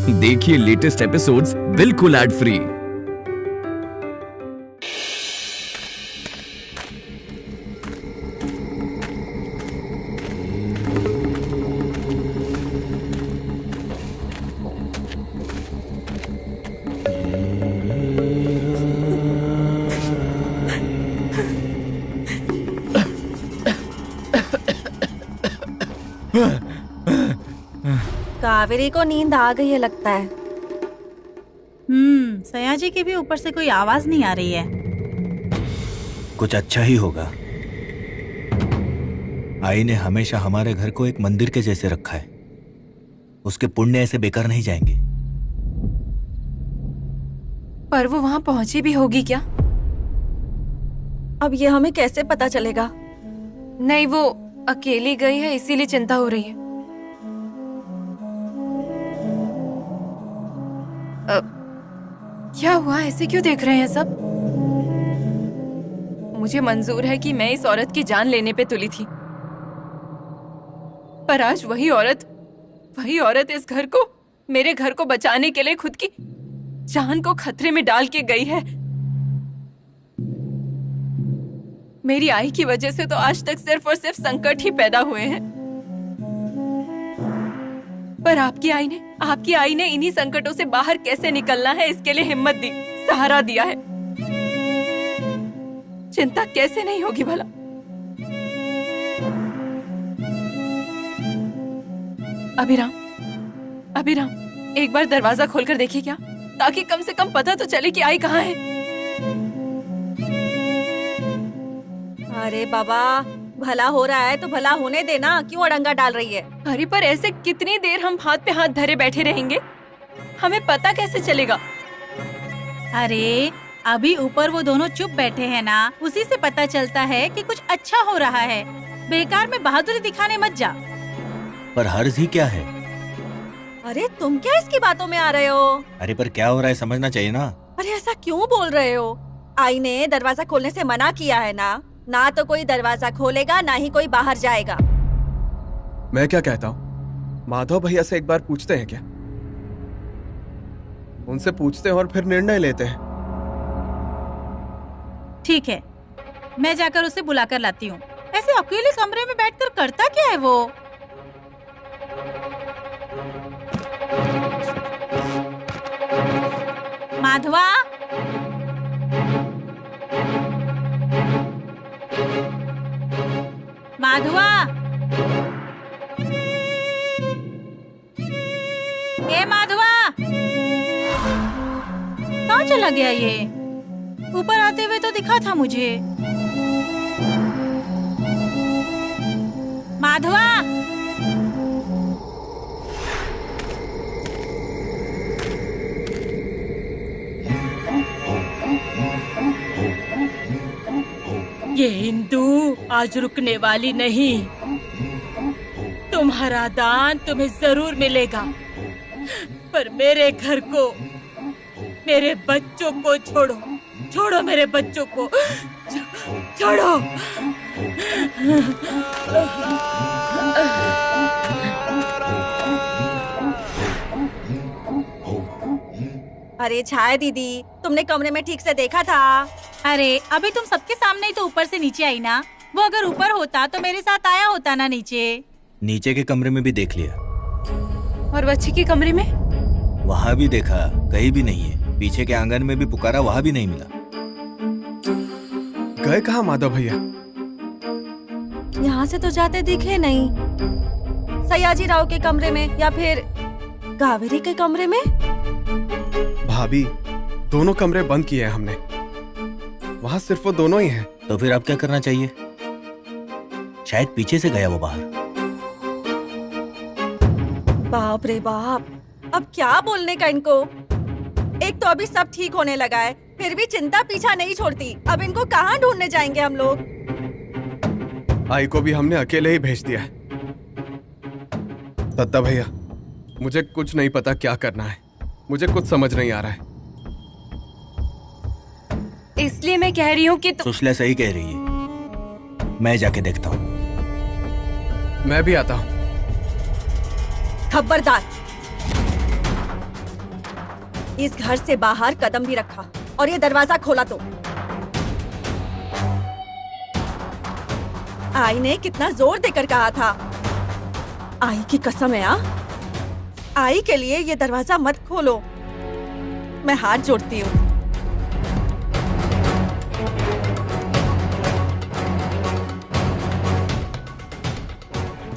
देखिए latest episodes बिल्कुल ad free. Kaveri को नींद आ गई है लगता है। सयाजी की भी ऊपर से कोई आवाज नहीं आ रही है। कुछ अच्छा ही होगा। आई ने हमेशा हमारे घर को एक मंदिर के जैसे रखा है। उसके पुण्य ऐसे बेकार नहीं जाएंगे। पर वो वहां पहुंची भी होगी क्या? अब ये हमें कैसे पता चलेगा? नहीं, वो अकेली गई है इसीलिए चिंता हो रही है। क्या हुआ? ऐसे क्यों देख रहे हैं सब? मुझे मंजूर है कि मैं इस औरत की जान लेने पे तुली थी, पर आज वही औरत इस घर को, मेरे घर को बचाने के लिए खुद की जान को खतरे में डाल के गई है। मेरी आई की वजह से तो आज तक सिर्फ और सिर्फ संकट ही पैदा हुए हैं, पर आपकी आई ने इन्हीं संकटों से बाहर कैसे निकलना है इसके लिए हिम्मत दी, सहारा दिया है। चिंता कैसे नहीं होगी भला? अभिराम, एक बार दरवाजा खोलकर देखिए क्या, ताकि कम से कम पता तो चले कि आई कहाँ है। अरे बाबा, भला हो रहा है तो भला होने देना, क्यों अड़ंगा डाल रही है? अरे पर ऐसे कितनी देर हम हाथ पे हाथ धरे बैठे रहेंगे? हमें पता कैसे चलेगा? अरे अभी ऊपर वो दोनों चुप बैठे हैं ना, उसी से पता चलता है कि कुछ अच्छा हो रहा है। बेकार में बहादुरी दिखाने मत जा। पर हर्ज ही क्या है? अरे तुम क्या इसकी बातों में आ रहे हो? अरे पर क्या हो रहा है समझना चाहिए ना। अरे ऐसा क्यों बोल रहे हो? आई ने दरवाजा खोलने से मना किया है ना तो कोई दरवाजा खोलेगा ना ही कोई बाहर जाएगा। मैं क्या कहता हूँ, माधव भैया से एक बार पूछते हैं क्या? उनसे पूछते हैं और फिर निर्णय लेते हैं। ठीक है, मैं जाकर उसे बुलाकर लाती हूँ। ऐसे अकेले कमरे में बैठकर करता क्या है वो? माधवा, माधवा, ए माधवा, कहाँ चला गया ये? ऊपर आते हुए तो दिखा था मुझे। माधवा, ये हिंदू आज रुकने वाली नहीं। तुम्हारा दान तुम्हें जरूर मिलेगा, पर मेरे घर को, मेरे बच्चों को छोड़ो मेरे बच्चों को छोड़ो। अरे छाया दीदी, तुमने कमरे में ठीक से देखा था? अरे अभी तुम सबके सामने ही तो ऊपर से नीचे आई ना। वो अगर ऊपर होता तो मेरे साथ आया होता ना नीचे। नीचे के कमरे में भी देख लिया। और बच्ची के कमरे में? वहाँ भी देखा, कहीं भी नहीं है। पीछे के आंगन में भी पुकारा, वहाँ भी नहीं मिला। गए कहाँ माधव भैया? यहाँ से तो जाते दिखे नहीं। सयाजी राव के कमरे में या फिर कावेरी के कमरे में? भाभी, दोनों कमरे बंद किए हैं हमने। वहाँ सिर्फ वो दोनों ही हैं। तो फिर अब क्या करना चाहिए? शायद पीछे से गया वो बाहर। बाप रे बाप, अब क्या बोलने का इनको। एक तो अभी सब ठीक होने लगा है, फिर भी चिंता पीछा नहीं छोड़ती। अब इनको कहाँ ढूंढने जाएंगे हम लोग? आई को भी हमने अकेले ही भेज दिया है। दत्ता भैया, मुझे कुछ नहीं पता क्या करना है। मुझे कुछ समझ नहीं आ रहा है। इसलिए मैं कह रही हूँ कि सुशीला सही कह रही है। मैं जाके देखता हूँ। मैं भी आता हूँ। खबरदार, इस घर से बाहर कदम भी रखा और ये दरवाजा खोला तो आई ने कितना जोर देकर कहा था, आई की कसम है आई के लिए ये दरवाजा मत खोलो, मैं हाथ जोड़ती हूँ।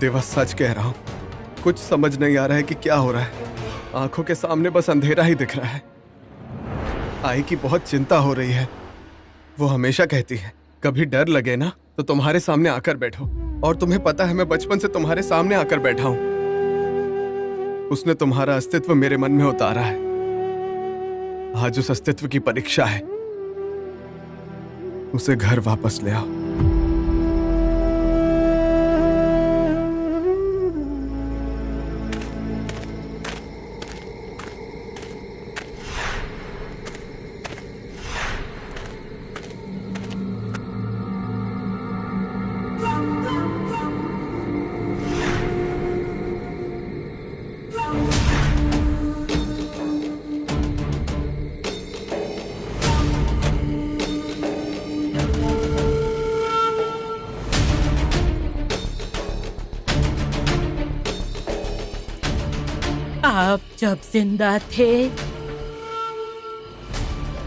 देवा सच कह रहा हूँ, कुछ समझ नहीं आ रहा है कि क्या हो रहा है। आंखों के सामने बस अंधेरा ही दिख रहा है। आई की बहुत चिंता हो रही है। वो हमेशा कहती है कभी डर लगे ना तो तुम्हारे सामने आकर बैठो, और तुम्हें पता है मैं बचपन से तुम्हारे सामने आकर बैठा हूं। उसने तुम्हारा अस्तित्व मेरे मन में उतारा है। आज उस अस्तित्व की परीक्षा है। उसे घर वापस ले आओ। आप जब जिंदा थे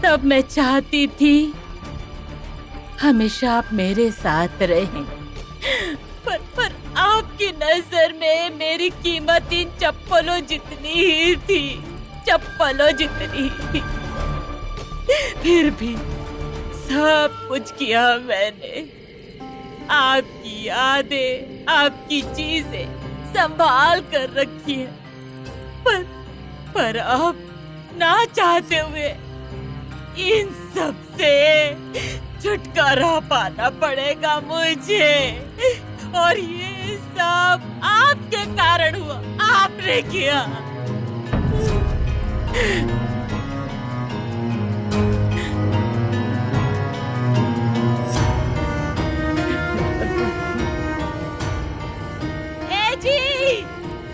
तब मैं चाहती थी हमेशा आप मेरे साथ रहें, पर आपकी नजर में मेरी कीमत इन चप्पलों जितनी ही थी, चप्पलों जितनी ही। फिर भी सब कुछ किया मैंने। आपकी यादें, आपकी चीजें संभाल कर रखी है, पर अब ना चाहते हुए इन सब से छुटकारा पाना पड़ेगा मुझे, और ये सब आपके कारण हुआ, आपने किया। ए जी,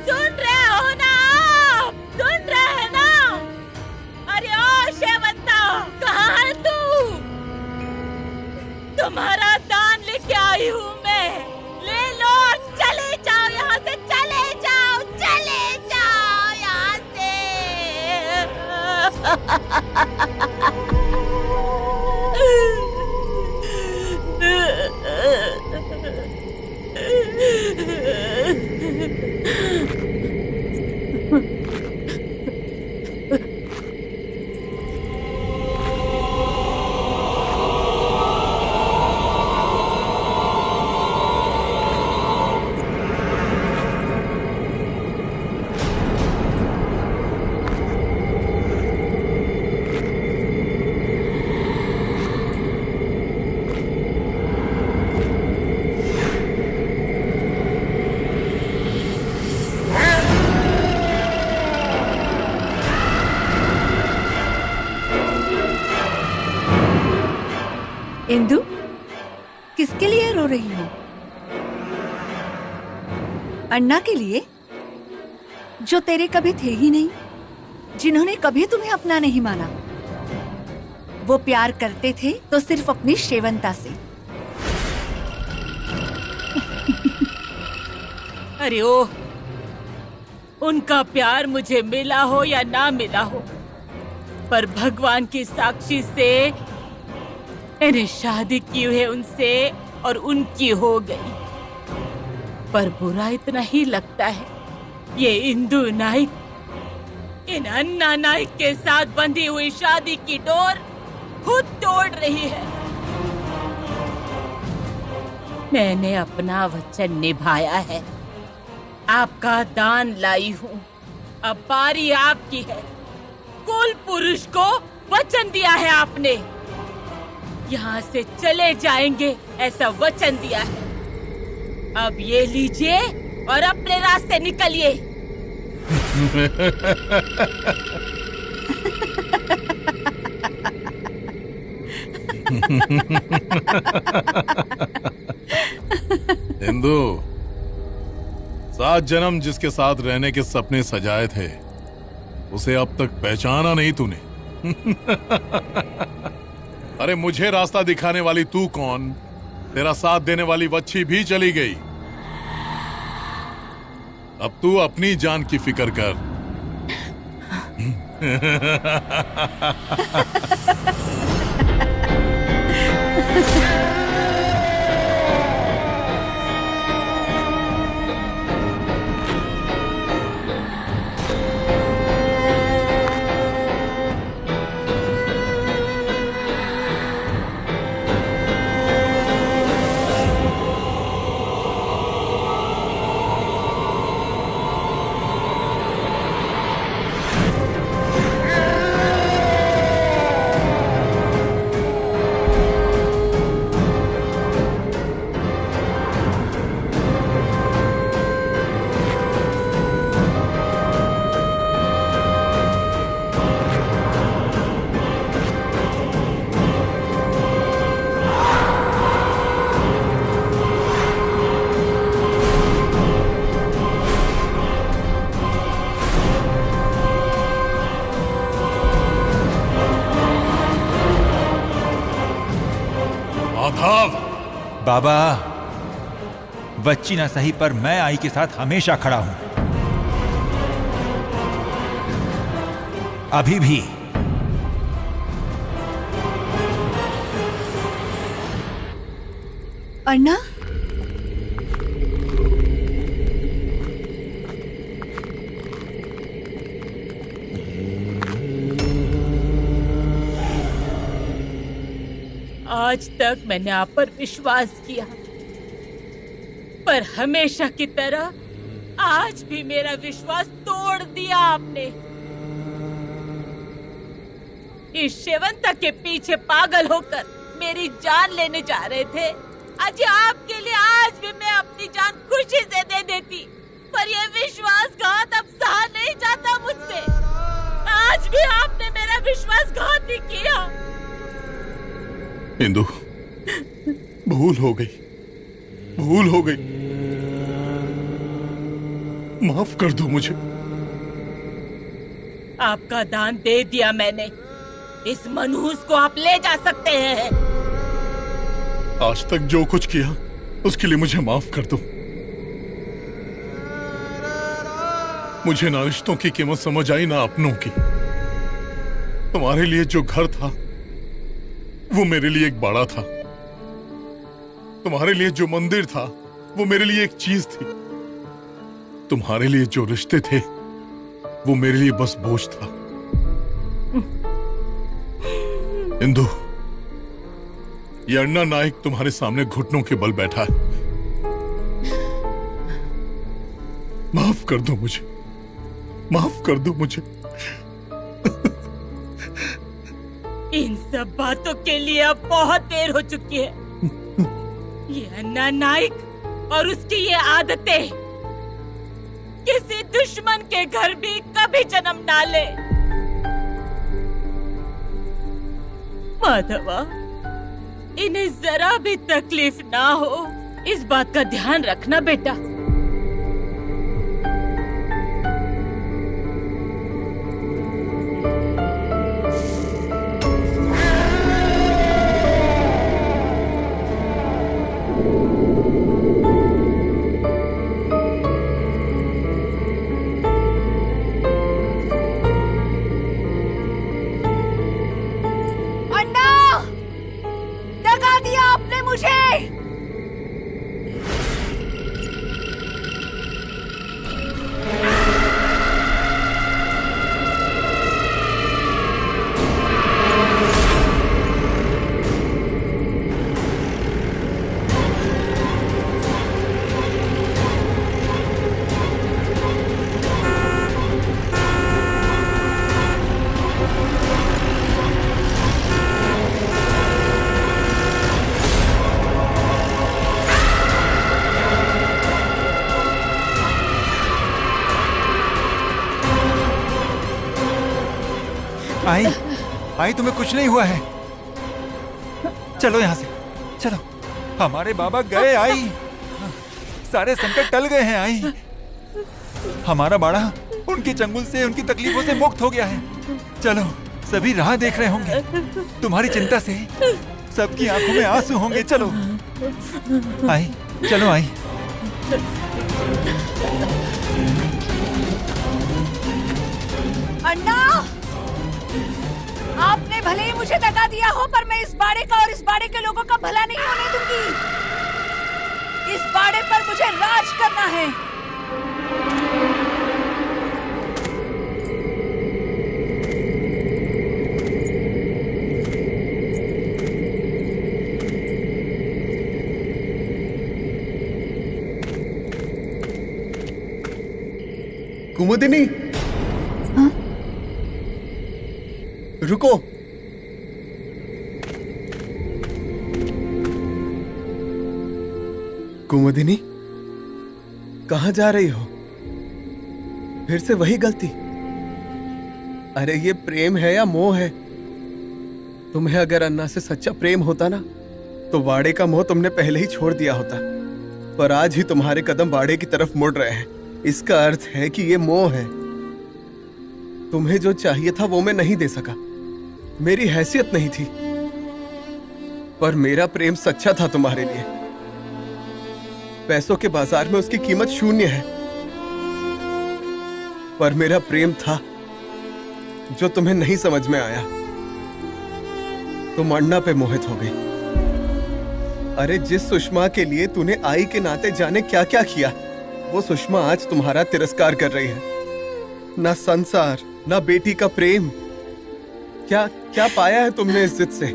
सुन रहे हो ना? सुन रहे हैं ना? अरे ओ शेवंता, कहाँ है तू? तुम्हारा दान लेके आई हूँ मैं, ले लो, चले जाओ यहाँ से, चले जाओ, चले जाओ यहाँ से। इंदु, किसके लिए रो रही हो? अन्ना के लिए, जो तेरे कभी थे ही नहीं, जिन्होंने कभी तुम्हें अपना नहीं माना। वो प्यार करते थे तो सिर्फ अपनी शेवंता से। अरे ओह, उनका प्यार मुझे मिला हो या ना मिला हो, पर भगवान की साक्षी से मैंने शादी की है उनसे और उनकी हो गई। पर बुरा इतना ही लगता है, ये इंदु नाइक इन अन्ना नाइक के साथ बंधी हुई शादी की डोर खुद तोड़ रही है। मैंने अपना वचन निभाया है, आपका दान लाई हूँ, अब बारी आपकी है। कुल पुरुष को वचन दिया है आपने, यहाँ से चले जाएंगे ऐसा वचन दिया है। अब ये लीजिए और अपने रास्ते निकलिए। इंदु, 7 जन्म जिसके साथ रहने के सपने सजाए थे, उसे अब तक पहचाना नहीं तूने। अरे मुझे रास्ता दिखाने वाली तू कौन? तेरा साथ देने वाली वच्छी भी चली गई। अब तू अपनी जान की फिक्र कर। बाबा, बच्ची ना सही पर मैं आई के साथ हमेशा खड़ा हूं। अभी भी। अन्ना, आज तक मैंने आप पर विश्वास किया, पर हमेशा की तरह आज भी मेरा विश्वास तोड़ दिया आपने। इस शेवंता के पीछे पागल होकर मेरी जान लेने जा रहे थे। आज आपके लिए आज भी मैं अपनी जान खुशी से दे देती, पर यह विश्वासघात अब सहा नहीं जाता मुझसे। आज भी आपने मेरा विश्वासघात ही किया। इंदु, भूल हो गई, भूल हो गई। माफ कर दो मुझे। आपका दान दे दिया मैंने। इस मनहूस को आप ले जा सकते हैं। आज तक जो कुछ किया उसके लिए मुझे माफ कर दो। मुझे ना रिश्तों की कीमत समझ आई, ना अपनों की। तुम्हारे लिए जो घर था वो मेरे लिए एक बाड़ा था। तुम्हारे लिए जो मंदिर था वो मेरे लिए एक चीज थी। तुम्हारे लिए जो रिश्ते थे वो मेरे लिए बस बोझ था। इंदु, ये अन्ना नायक तुम्हारे सामने घुटनों के बल बैठा है। माफ कर दो मुझे, माफ कर दो मुझे। इन सब बातों के लिए अब बहुत देर हो चुकी है। ये अन्ना नाइक और उसकी ये आदतें किसी दुश्मन के घर भी कभी जन्म ना ले। माधवा, इन्हें जरा भी तकलीफ ना हो, इस बात का ध्यान रखना बेटा। आई, तुम्हें कुछ नहीं हुआ है। चलो यहाँ से, चलो। हमारे बाबा गए आई, सारे संकट टल गए हैं आई। हमारा बाड़ा उनके चंगुल से, उनकी तकलीफों से मुक्त हो गया है। चलो, सभी राह देख रहे होंगे। तुम्हारी चिंता से सबकी आंखों में आंसू होंगे। चलो आई, चलो आई। अन्ना, आपने भले ही मुझे दगा दिया हो, पर मैं इस बाड़े का और इस बाड़े के लोगों का भला नहीं होने दूंगी। इस बाड़े पर मुझे राज करना है। कुमुदिनी, हाँ? रुको। कुमुदिनी, कहाँ जा रही हो? फिर से वही गलती? अरे ये प्रेम है या मोह है? तुम्हें अगर अन्ना से सच्चा प्रेम होता ना, तो वाड़े का मोह तुमने पहले ही छोड़ दिया होता। पर आज ही तुम्हारे कदम वाड़े की तरफ मुड़ रहे हैं। इसका अर्थ है कि ये मोह है। तुम्हें जो चाहिए था वो मैं नहीं दे सका, मेरी हैसियत नहीं थी। पर मेरा प्रेम सच्चा था तुम्हारे लिए। पैसों के बाजार में उसकी कीमत शून्य है, पर मेरा प्रेम था जो तुम्हें नहीं समझ में आया। तुम अन्ना पे मोहित हो गई। अरे जिस सुषमा के लिए तूने आई के नाते जाने क्या क्या किया, वो सुषमा आज तुम्हारा तिरस्कार कर रही है। ना संसार, ना बेटी का प्रेम। क्या क्या पाया है तुमने इस जिद से?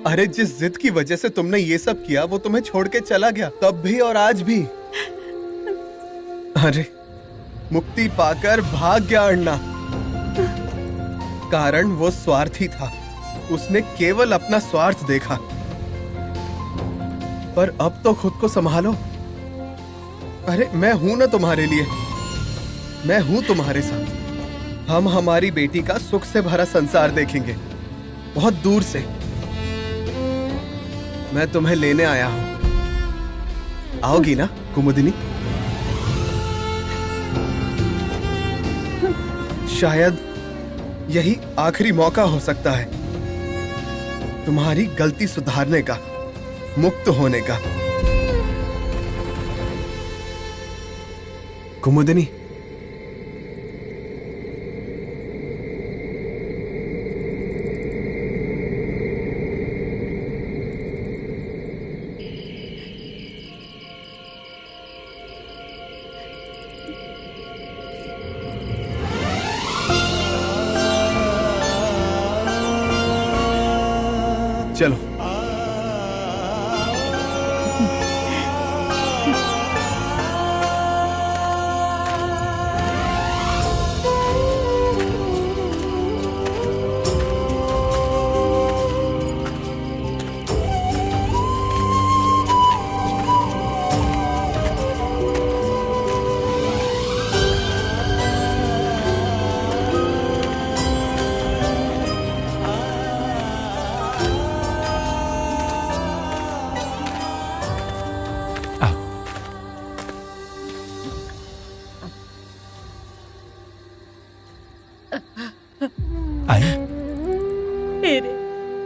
अरे जिस जिद की वजह से तुमने ये सब किया, वो तुम्हें छोड़ के चला गया, तब भी और आज भी। अरे मुक्ति पाकर भाग गया अन्ना। कारण वो स्वार्थी था, उसने केवल अपना स्वार्थ देखा। पर अब तो खुद को संभालो। अरे मैं हूं ना तुम्हारे लिए, मैं हूं तुम्हारे साथ। हम हमारी बेटी का सुख से भरा संसार देखेंगे, बहुत दूर से। मैं तुम्हें लेने आया हूं। आओगी ना कुमुदिनी? शायद यही आखिरी मौका हो सकता है तुम्हारी गलती सुधारने का, मुक्त होने का। कुमुदिनी, चलो।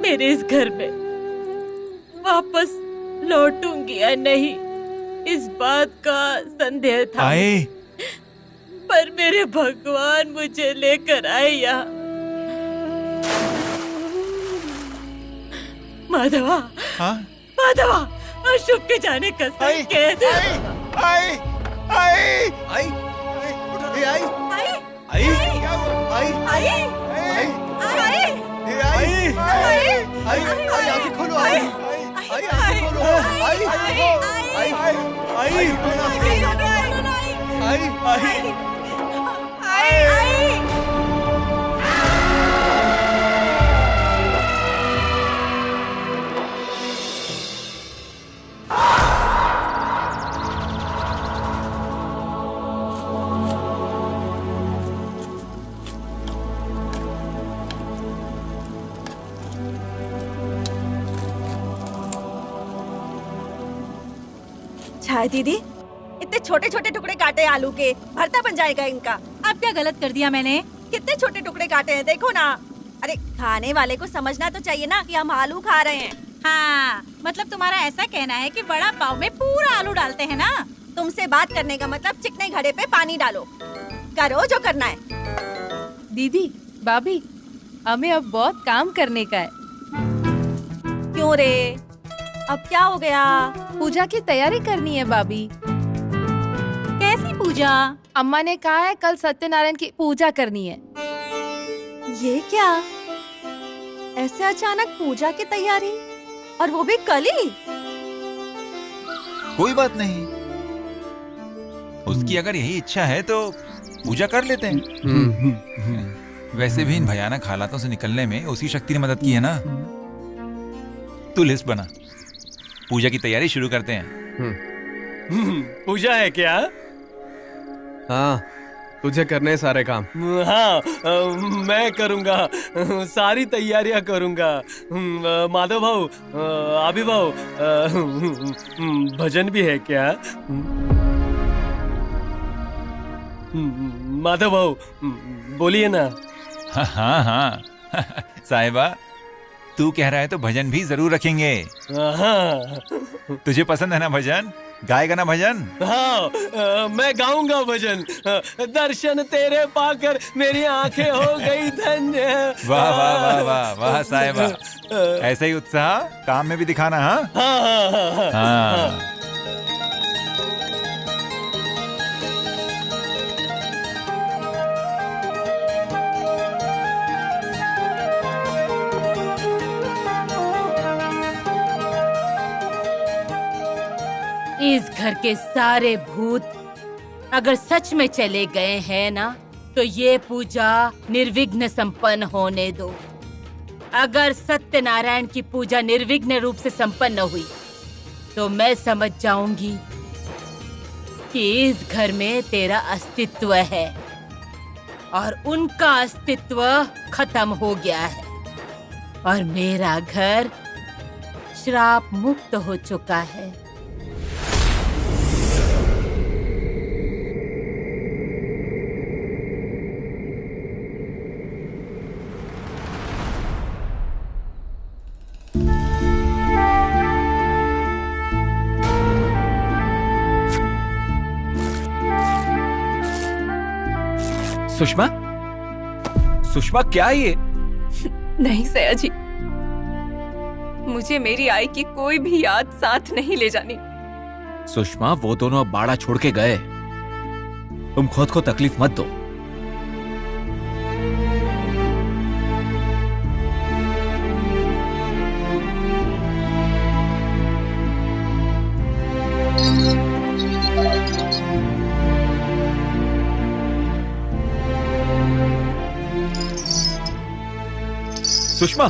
मेरे इस घर में वापस लौटूंगी या नहीं, इस बात का संदेह था। आए। पर मेरे भगवान मुझे लेकर आए यहाँ। माधवा, हाँ? माधवा, अशोक के जाने का संकेत। आई, आई, आई, आंखें खोलो, आंखें खोलो, चाय दीदी, इतने छोटे छोटे टुकड़े काटे आलू के, भरता बन जाएगा इनका। अब क्या गलत कर दिया मैंने? कितने छोटे टुकड़े काटे हैं देखो ना। अरे खाने वाले को समझना तो चाहिए ना कि हम आलू खा रहे हैं। हाँ, मतलब तुम्हारा ऐसा कहना है कि वड़ा पाव में पूरा आलू डालते हैं ना? तुमसे बात करने का मतलब चिकने घड़े पे पानी डालो। करो जो करना है। दीदी, भाभी, हमें अब बहुत काम करने का है। क्यों रे? अब क्या हो गया? पूजा की तैयारी करनी है भाभी। कैसी पूजा? अम्मा ने कहा है कल सत्यनारायण की पूजा करनी है। ये क्या? ऐसे अचानक पूजा की तैयारी, और वो भी कल ही? कोई बात नहीं, उसकी अगर यही इच्छा है तो पूजा कर लेते हैं। वैसे भी इन भयानक हालातों से निकलने में उसी शक्ति ने मदद की है ना। तू लिस्ट बना, पूजा की तैयारी शुरू करते हैं। पूजा है क्या? हाँ, तुझे करने हैं सारे काम। हाँ, मैं करूँगा, सारी तैयारियां करूँगा। माधव भाऊ, आबी भाऊ, भजन भी है क्या? माधव भाऊ, बोलिए ना। हाँ हाँ हाँ साहिबा, तू कह रहा है तो भजन भी जरूर रखेंगे। हाँ। तुझे पसंद है ना भजन? गाएगा ना भजन? हाँ, मैं गाऊंगा भजन। दर्शन तेरे पाकर मेरी आंखें हो गई धन्य। वाह वाह वाह वाह वाह साहिबा, ऐसा ही उत्साह काम में भी दिखाना। हाँ हाँ हाँ हाँ। इस घर के सारे भूत अगर सच में चले गए हैं ना, तो ये पूजा निर्विघ्न संपन्न होने दो। अगर सत्यनारायण की पूजा निर्विघ्न रूप से संपन्न हुई तो मैं समझ जाऊंगी कि इस घर में तेरा अस्तित्व है और उनका अस्तित्व खत्म हो गया है और मेरा घर श्राप मुक्त हो चुका है। सुषमा, सुषमा क्या है ये? नहीं सयाजी, मुझे मेरी आई की कोई भी याद साथ नहीं ले जानी। सुषमा, वो दोनों अब बाड़ा छोड़ के गए। तुम खुद को तकलीफ मत दो। सुषमा,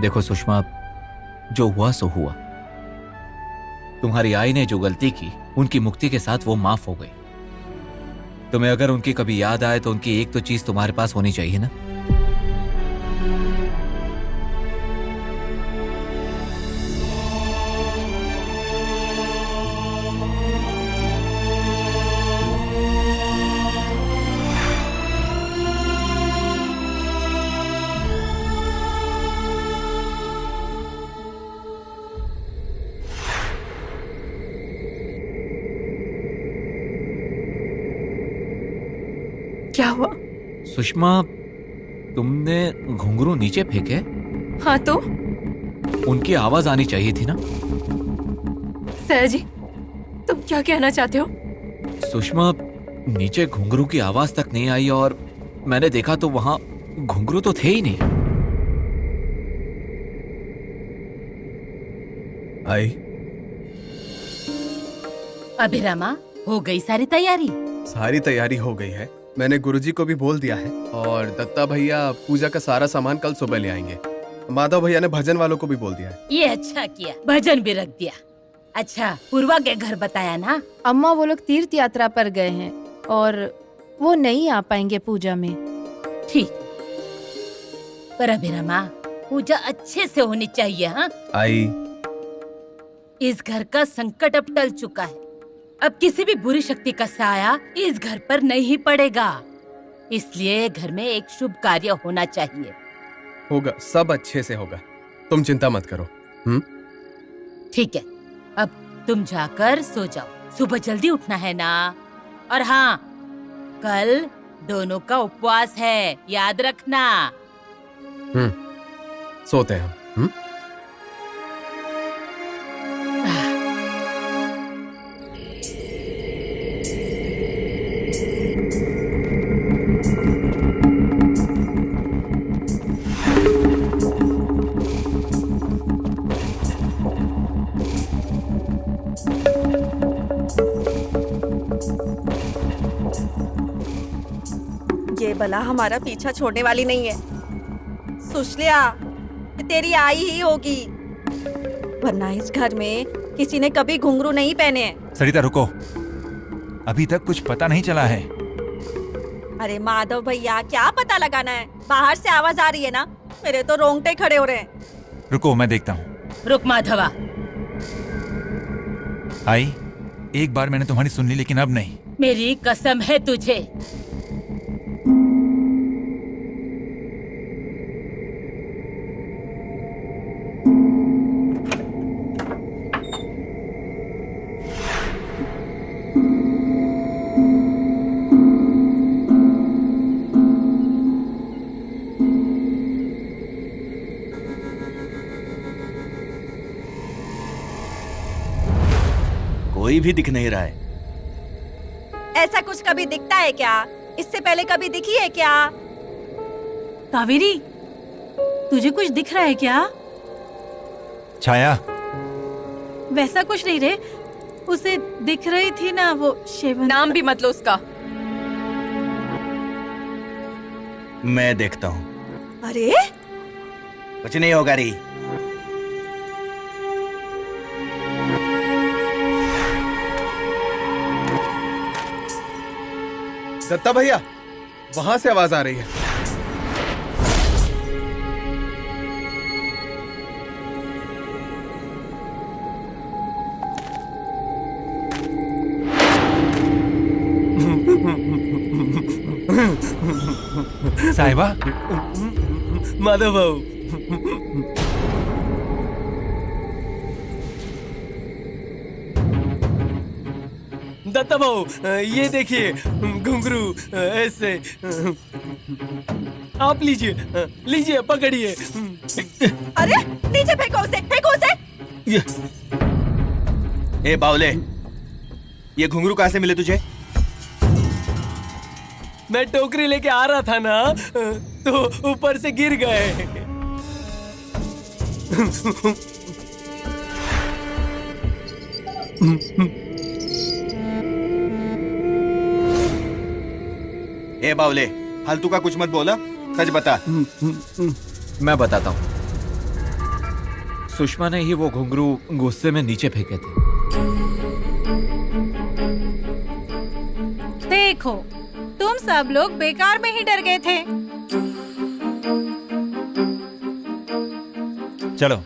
देखो सुषमा, जो हुआ सो हुआ। तुम्हारी आई ने जो गलती की, उनकी मुक्ति के साथ वो माफ हो गई। तुम्हें अगर उनकी कभी याद आए तो उनकी एक तो चीज तुम्हारे पास होनी चाहिए ना। क्या हुआ? सुषमा, तुमने घुंघरू नीचे फेंके? हाँ तो? उनकी आवाज आनी चाहिए थी ना। सयाजी, तुम क्या कहना चाहते हो? सुषमा, नीचे घुंघरू की आवाज तक नहीं आई और मैंने देखा तो वहां घुंघरू तो थे ही नहीं। आई, अभिरमा, हो गई सारी तैयारी? सारी तैयारी हो गई है। मैंने गुरुजी को भी बोल दिया है और दत्ता भैया पूजा का सारा सामान कल सुबह ले आएंगे। माधव भैया ने भजन वालों को भी बोल दिया है। ये अच्छा किया, भजन भी रख दिया। अच्छा, पूर्वा के घर बताया ना? अम्मा वो लोग तीर्थ यात्रा पर गए हैं और वो नहीं आ पाएंगे पूजा में। ठीक, पर अभिरमा पूजा अच्छे से होनी चाहिए। हाँ आई, इस घर का संकट अब टल चुका है। अब किसी भी बुरी शक्ति का साया इस घर पर नहीं पड़ेगा, इसलिए घर में एक शुभ कार्य होना चाहिए। होगा, सब अच्छे से होगा, तुम चिंता मत करो। ठीक है, अब तुम जाकर सो जाओ, सुबह जल्दी उठना है ना। और हाँ, कल दोनों का उपवास है, याद रखना। सोते हैं हम। ये बला हमारा पीछा छोड़ने वाली नहीं है। सुशल्या, तेरी आई ही होगी, वरना इस घर में किसी ने कभी घुंघरू नहीं पहने हैं। सरिता रुको, अभी तक कुछ पता नहीं चला है। अरे माधव भैया, क्या पता लगाना है? बाहर से आवाज आ रही है ना, मेरे तो रोंगटे खड़े हो रहे हैं। रुको, मैं देखता हूँ। रुक माधवा। आई, एक बार मैंने तुम्हारी सुन ली, लेकिन अब नहीं। मेरी कसम है तुझे। कोई भी दिख नहीं रहा है। ऐसा कुछ कभी दिखता है क्या? इससे पहले कभी दिखी है क्या? कावेरी, तुझे कुछ दिख रहा है क्या? छाया, वैसा कुछ नहीं रे, उसे दिख रही थी ना वो शेवन। नाम भी मत लो उसका। मैं देखता हूँ। अरे कुछ नहीं होगा री। दत्ता भैया, वहां से आवाज आ रही है। साहिबा, माधव बाबू, दत्ता बाबू, ये देखिए घुंघरू ऐसे। आप लीजिए, लीजिए, पकड़िए। अरे नीचे फेंको उसे, फेंको उसे। ए बावले, ये घुंघरू कहाँ से मिले तुझे? मैं टोकरी लेके आ रहा था ना, तो ऊपर से गिर गए। ए बावले, फालतू का कुछ मत बोला, सच बता। मैं बताता हूँ। सुषमा ने ही वो घुंघरू गुस्से में नीचे फेंके थे। देखो, तुम सब लोग बेकार में ही डर गए थे। चलो,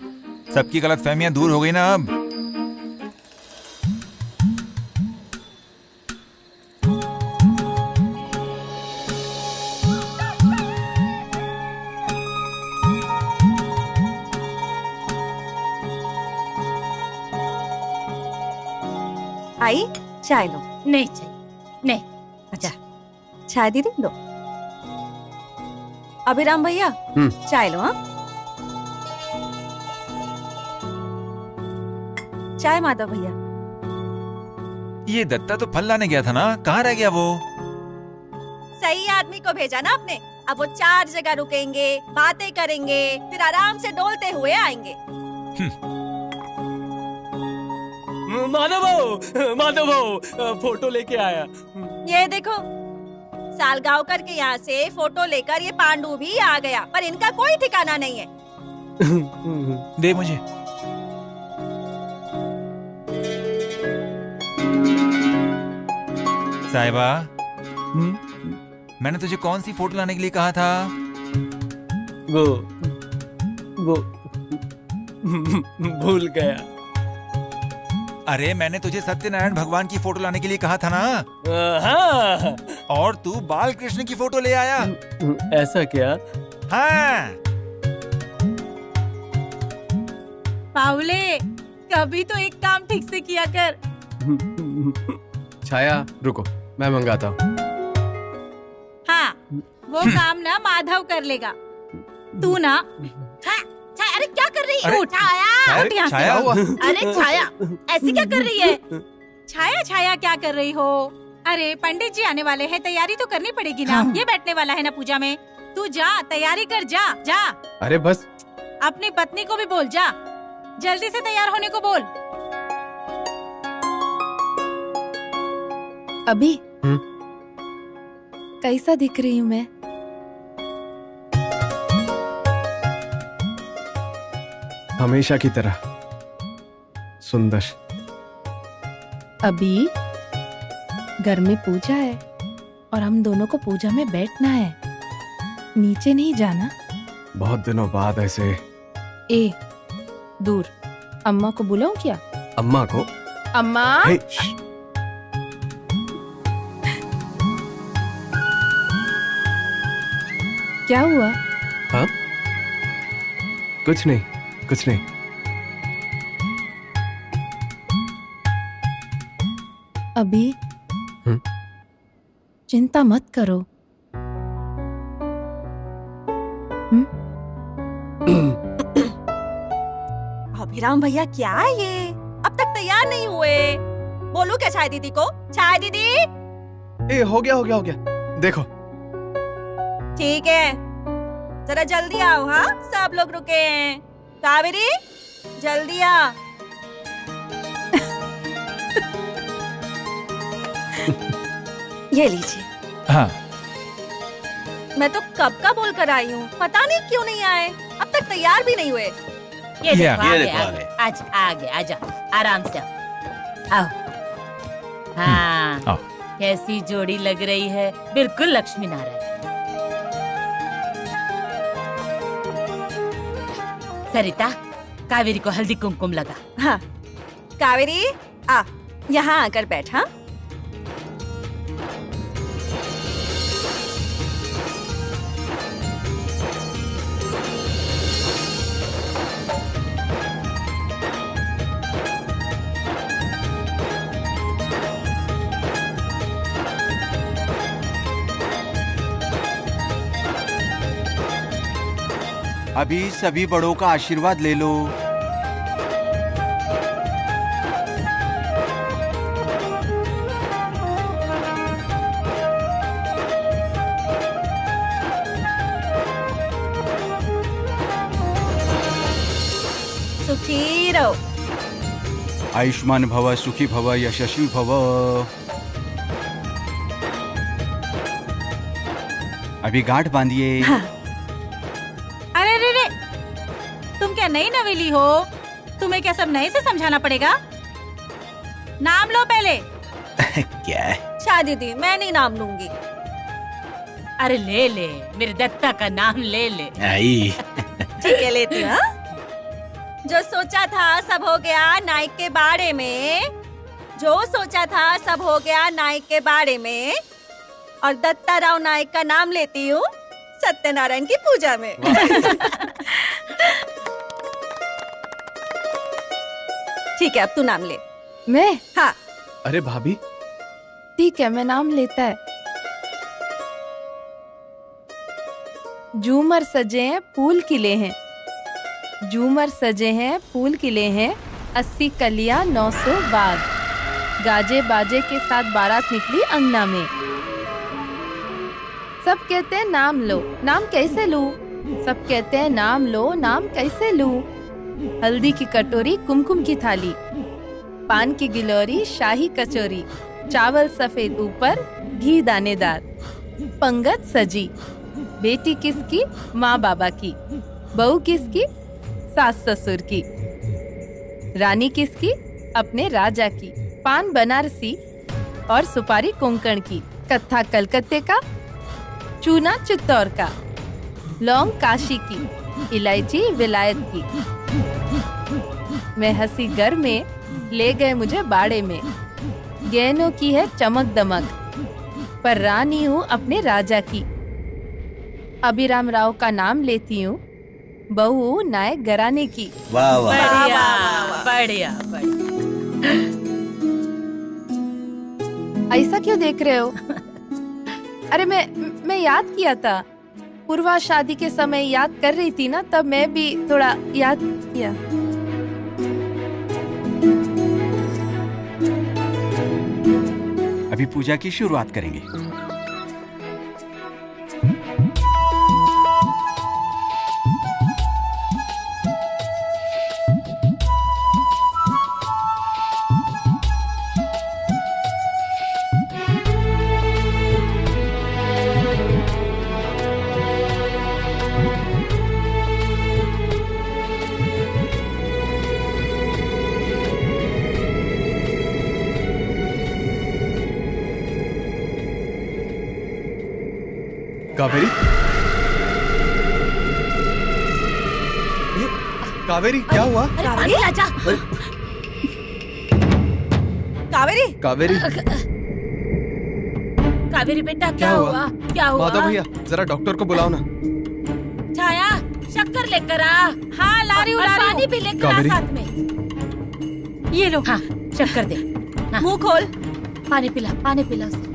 सबकी गलतफहमियां दूर हो गई ना अब। आई, चाय लो। नहीं चाहिए, नहीं। अच्छा, चाय दीदी लो। अभिराम भैया, चाय लो। हाँ, चाय माधव भैया। ये दत्ता तो फल लाने गया था ना, कहाँ रह गया वो? सही आदमी को भेजा ना आपने। अब वो 4 जगह रुकेंगे, बातें करेंगे, फिर आराम से डोलते हुए आएंगे। माधव बाबू, फोटो लेके आया। ये देखो, सालगांवकर के यहाँ से फोटो लेकर ये पांडु भी आ गया, पर इनका कोई ठिकाना नहीं है। दे मुझे। साहिबा, मैंने तुझे कौन सी फोटो लाने के लिए कहा था? वो भूल गया। अरे मैंने तुझे सत्यनारायण भगवान की फोटो लाने के लिए कहा था ना। हाँ। और तू बाल कृष्ण की फोटो ले आया। ऐसा क्या? हाँ। पावले, कभी तो एक काम ठीक से किया कर। छाया रुको, मैं मंगाता हूँ। हाँ, वो काम ना माधव कर लेगा। तू ना छाया, अरे क्या कर रही है? उठ छाया, उठ यहाँ से। अरे छाया, ऐसी क्या कर रही है? छाया क्या कर रही हो? अरे पंडित जी आने वाले हैं, तैयारी तो करनी पड़ेगी ना। ये बैठने वाला है ना पूजा में। तू जा, तैयारी कर, जा। अरे बस। अपनी पत्नी को भी बोल, जा जल्दी से तैयार होने को बोल। अभी कैसा दिख रही हूँ मैं? हमेशा की तरह सुंदर। अभी घर में पूजा है और हम दोनों को पूजा में बैठना है, नीचे नहीं जाना। बहुत दिनों बाद ऐसे। ए दूर। अम्मा को बुलाऊं क्या? अम्मा को? अम्मा। क्या हुआ? हाँ? कुछ नहीं। अभी चिंता मत करो। अभिराम भैया, क्या है ये? अब तक तैयार नहीं हुए। बोलूं क्या चाय दीदी को? चाय दीदी। ए, हो गया। देखो। ठीक है, जरा जल्दी आओ। हाँ, सब लोग रुके हैं। कावेरी, जल्दी आ। ये लीजिए। हाँ। मैं तो कब का बोल कर आई हूँ, पता नहीं क्यों नहीं आए। अब तक तैयार भी नहीं हुए। ये देखो आ गए। आजा, आराम से आओ। हाँ, कैसी जोड़ी लग रही है, बिल्कुल लक्ष्मी नारायण। सरिता, कावेरी को हल्दी कुमकुम लगा। हाँ, कावेरी आ, यहाँ आकर बैठा। अभी सभी बड़ों का आशीर्वाद ले लो। सुखी रहो। आयुष्मान भव, सुखी भव, यशस्वी भव। अभी गांठ बांधिए। हाँ। अरे, तुम क्या नई नवेली हो? तुम्हें क्या सब नए से समझाना पड़ेगा? नाम लो पहले। क्या है? शाह दीदी, मैं नहीं नाम लूंगी। अरे ले मेरे दत्ता का नाम ले। आई। ठीक है, लेती हूँ। जो सोचा था सब हो गया नाइक के बारे में। और दत्ता राव नाइक का नाम लेती हूँ सत्यनारायण की पूजा में। ठीक है, अब तू नाम ले। मैं? हाँ। अरे भाभी। ठीक है, मैं नाम लेता है। झूमर सजे हैं, फूल खिले हैं। झूमर सजे हैं, फूल खिले हैं। 80 कलियां 900 बाग। गाजे बाजे के साथ बारात निकली अंगना में। सब कहते हैं नाम लो, नाम कैसे लूं? सब कहते हैं नाम लो, नाम कैसे लूं? हल्दी की कटोरी, कुमकुम की थाली, पान की गिलोरी, शाही कचौरी, चावल सफेद ऊपर, घी दानेदार, पंगत सजी। बेटी किसकी? माँ बाबा की। बहू किसकी? सास ससुर की। रानी किसकी? अपने राजा की। पान बनारसी और सुपारी कोंकण की। कत्था कलकत्ते का, चूना चित्तौड़ का, लौंग काशी की, इलायची विलायत की। मैं हंसी घर में, ले गए मुझे बाड़े में। गहनों की है चमक दमक, पर रानी हूँ अपने राजा की। अभिराम राव का नाम लेती हूँ, बहू नायक घराने की। वाह वाह बढ़िया बढ़िया बढ़िया। ऐसा क्यों देख रहे हो? अरे मैं याद किया था, पूर्वा शादी के समय याद कर रही थी ना, तब मैं भी थोड़ा याद किया। अभी पूजा की शुरुआत करेंगे। कावेरी, कावेरी क्या हुआ? पानी ला जा। कावेरी, कावेरी कावेरी बेटा क्या हुआ? क्या हुआ? माधव भैया जरा डॉक्टर को बुलाओ ना। छाया शक्कर लेकर आ। हाँ ला रही हूँ, पानी भी लेकर आ साथ में। ये लो। हाँ शक्कर दे। मुंह खोल। पानी पिला, पानी पिला उसे।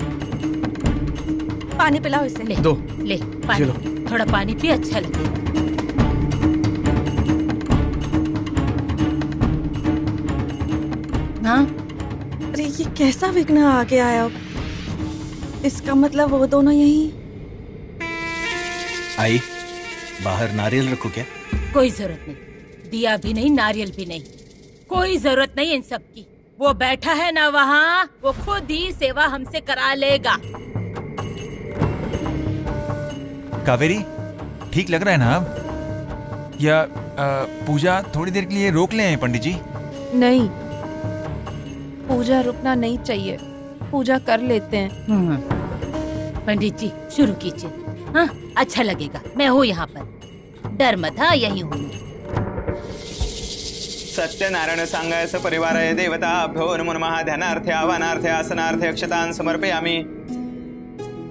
पानी पिलाओ इसे। ले दो। ले पानी, थोड़ा पानी पी, अच्छा लगे। हाँ अरे ये कैसा विघ्न आ गया है अब? इसका मतलब वो दोनों यही। आई, बाहर नारियल रखो क्या? कोई जरूरत नहीं, दिया भी नहीं, नारियल भी नहीं, कोई जरूरत नहीं इन सब की। वो बैठा है ना वहाँ, वो खुद ही सेवा हमसे करा लेगा। कावेरी, ठीक लग रहा है ना अब? या पूजा थोड़ी देर के लिए रोक लें पंडित जी? नहीं, पूजा रुकना नहीं चाहिए, पूजा कर लेते हैं। पंडित जी शुरू कीजिए। हाँ अच्छा लगेगा, मैं हूँ यहाँ पर, डर मत। हाँ यही हूँ। सत्यनारायण सांगायस परिवाराय देवताभ्यो नमो नमः। ध्यानार्थे आवानार्थे आसनार्थे अक्षतान् समर्पयामि।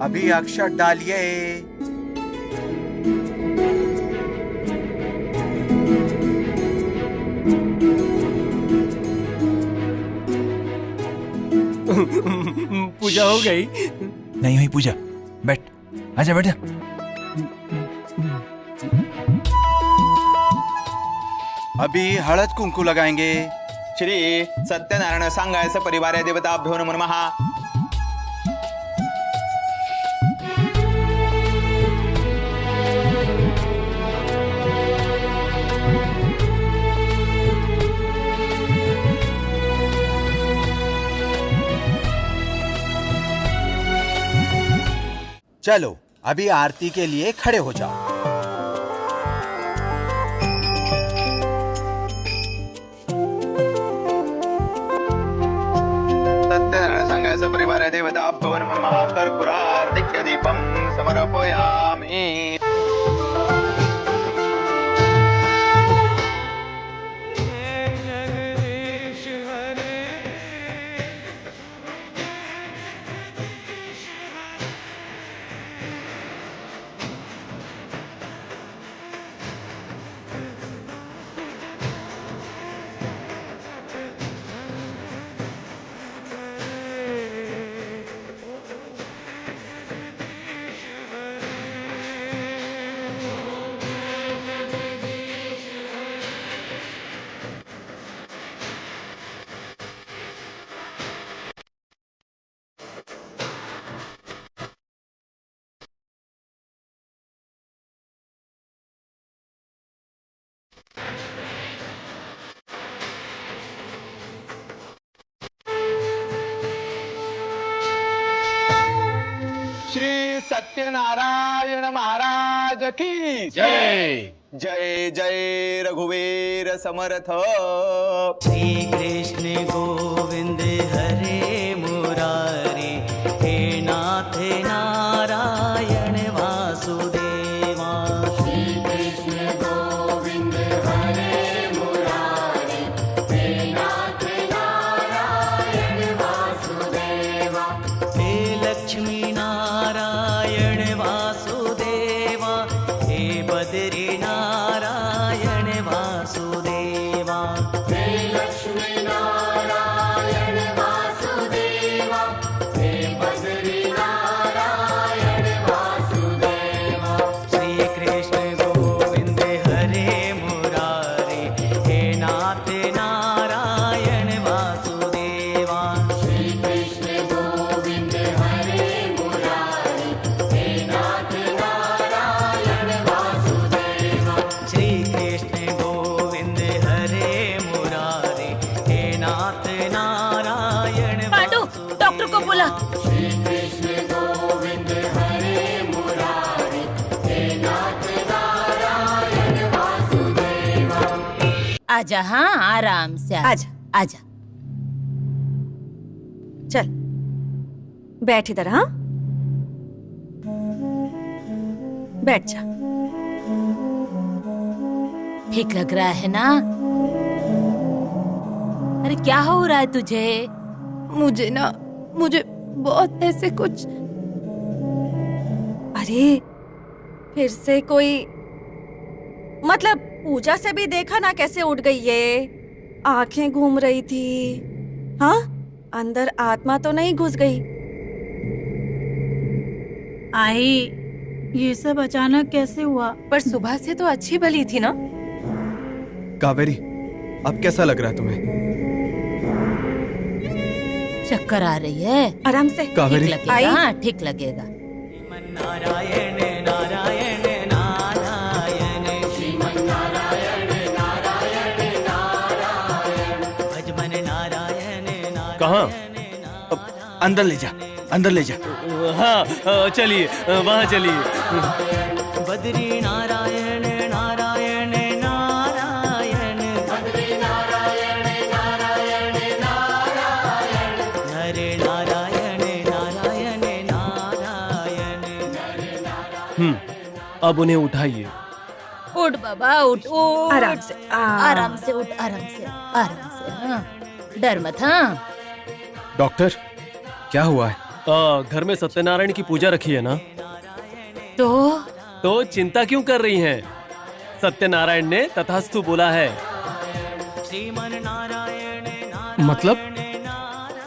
अभी अक्षत डालिए। पूजा हो गई? नहीं हुई पूजा, बैठ, आजा बैठ जा। अभी हळद कुंकू लगाएंगे। श्री सत्यनारायण सांगायस परिवाराय देवताभ्यो नमो नमः। चलो अभी आरती के लिए खड़े हो जाओ। सत्यनारायण सांगायस परिवाराय देवताभ्यो नमो नमः। कर्पूरार्तिक्य दीपं समर्पयामि। श्री सत्यनारायण महाराज की जय। जय जय रघुवीर समर्थ। श्री कृष्ण गोविंद हरे मुरारी, हे नाथ नारायण बद्री नारायण वासुदेवा हे लक्ष्मी नारायण वासुदेवा हे बद्री नारायण वासुदेवा श्री कृष्ण गोविंद हरे मुरारे हे नाथ नारायण वासुदेवा श्री कृष्ण गोविंद हरे मुरारे हे नाथ नारायण वासुदेवा श्री कृष्ण गोविंद हरे मुरारे हे नाथ नारायण पांडु, डॉक्टर को बुला। श्री कृष्ण गोविंद हरे मुरारे हे नाथ नारायण वासुदेवा आजा, हाँ आराम से आजा आजा। चल बैठ इधर। हाँ बैठ जा। ठीक लग रहा है ना? अरे क्या हो रहा है तुझे? मुझे बहुत ऐसे कुछ। अरे फिर से कोई, मतलब पूजा से भी देखा ना कैसे उठ गई ये, आंखें घूम रही थी। हाँ अंदर आत्मा तो नहीं घुस गई? आई ये सब अचानक कैसे हुआ? पर सुबह से तो अच्छी भली थी ना? कावेरी, अब कैसा लग रहा है तुम्हें? चक्कर आ रही है? आराम से। कावेरी। ठीक लगेगा, हाँ ठीक लगेगा। नारायण नारायण नारायण श्रीमन नारायण नारायण नारायण भजमन नारायण कहाँ? अंदर ले जा, अंदर ले जा। हाँ चलिए, वहाँ चलिए। बद्री नारायण नारायण नारायण बद्री नारायण नारायण नारायण नरे नारायण नारायण नारायण। अब उन्हें उठाइए। उठ बाबा उठ उठ। आराम से आराम से उठ, आराम से आराम से। हाँ डर मत। हाँ डॉक्टर क्या हुआ है? घर में सत्यनारायण की पूजा रखी है ना? तो चिंता क्यों कर रही हैं? सत्यनारायण ने तथास्तु बोला है। मतलब?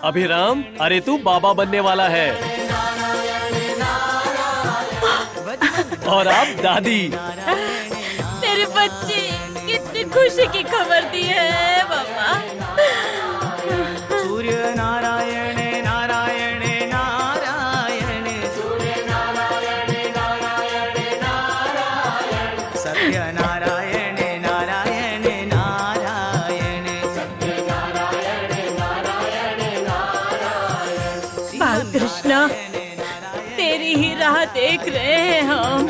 अभिराम, अरे तू बाबा बनने वाला है और आप दादी। मेरी बच्ची कितनी खुशी की खबर दी है बाबा। सूर्य नारायण नारायण नारायण सूर्य नारायण नारायण नारायण सत्य नारायण नारायण नारायण सत्य नारायण नारायण नारायण। बाल कृष्णा तेरी ही राह देख रहे हैं हम।